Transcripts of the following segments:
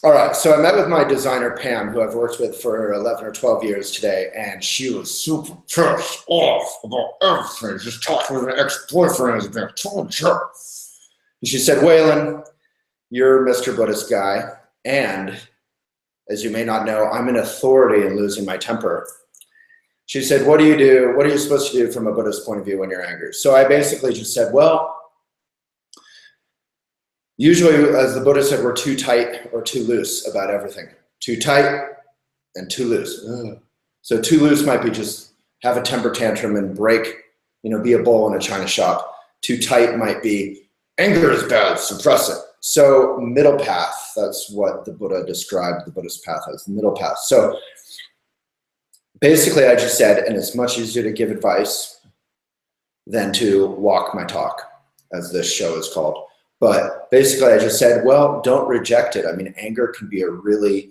All right, so I met with my designer, Pam, who I've worked with for 11 or 12 years today, and she was super pissed off about everything. Just talking with an ex-boyfriend has been a total jerk. And she said, Waylon, you're Mr. Buddhist guy, and as you may not know, I'm an authority in losing my temper. She said, what do you do? What are you supposed to do from a Buddhist point of view when you're angry? So I basically just said, well, usually, as the Buddha said, we're too tight or too loose about everything. Too tight and too loose. Ugh. So too loose might be just have a temper tantrum and break, be a bull in a china shop. Too tight might be anger is bad, suppress it. So middle path, that's what the Buddha described the Buddhist path as, the middle path. So basically I just said, and it's much easier to give advice than to walk my talk, as this show is called. But basically I just said, well, don't reject it. I mean, anger can be a really,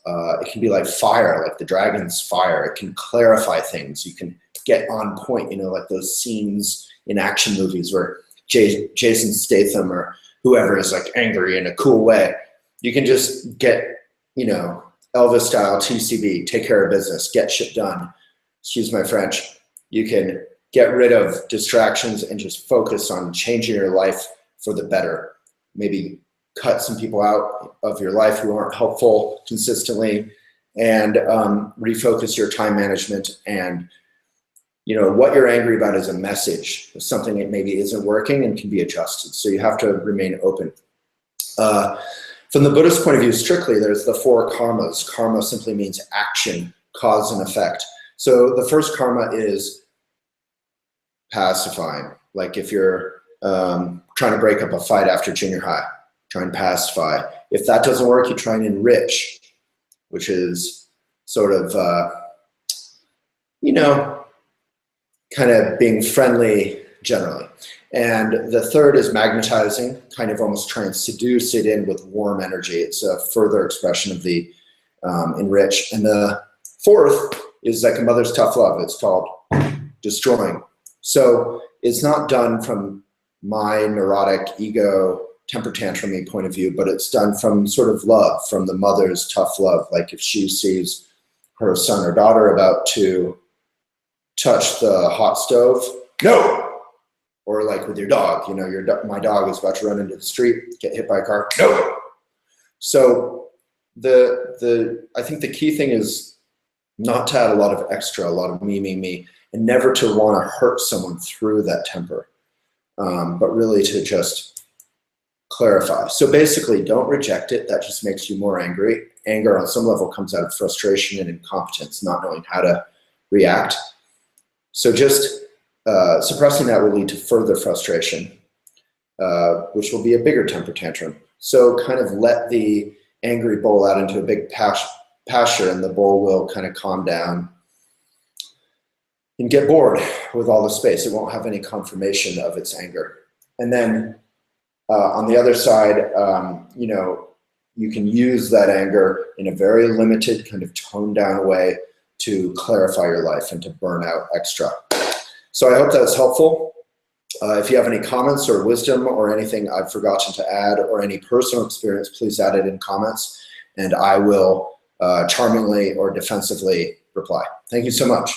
it can be like fire, like the dragon's fire. It can clarify things. You can get on point, like those scenes in action movies where Jason Statham or whoever is like angry in a cool way. You can just get, Elvis style TCB, take care of business, get shit done. Excuse my French. You can get rid of distractions and just focus on changing your life for the better. Maybe cut some people out of your life who aren't helpful consistently, and refocus your time management. And what you're angry about is a message, something that maybe isn't working and can be adjusted. So you have to remain open. From the Buddhist point of view, strictly, there's the 4 karmas. Karma simply means action, cause and effect. So the first karma is pacifying. Like if you're trying to break up a fight after junior high, try and pacify. If that doesn't work, you try and enrich, which is sort of, kind of being friendly generally. And the third is magnetizing, kind of almost try and seduce it in with warm energy. It's a further expression of the enrich. And the fourth is like a mother's tough love. It's called destroying. So it's not done from my neurotic ego temper tantrum-y point of view, but it's done from sort of love, from the mother's tough love. Like if she sees her son or daughter about to touch the hot stove, no. Or like with your dog, my dog is about to run into the street, get hit by a car, no. So I think the key thing is not to add a lot of me, and never to want to hurt someone through that temper. But really to just clarify. So basically, don't reject it. That just makes you more angry. Anger on some level comes out of frustration and incompetence, not knowing how to react. So just suppressing that will lead to further frustration, which will be a bigger temper tantrum. So kind of let the angry bull out into a big pasture, and the bull will kind of calm down and get bored with all the space. It won't have any confirmation of its anger. And then on the other side, you can use that anger in a very limited, kind of toned down way to clarify your life and to burn out extra. So I hope that's helpful. If you have any comments or wisdom or anything I've forgotten to add or any personal experience, please add it in comments, and I will charmingly or defensively reply. Thank you so much.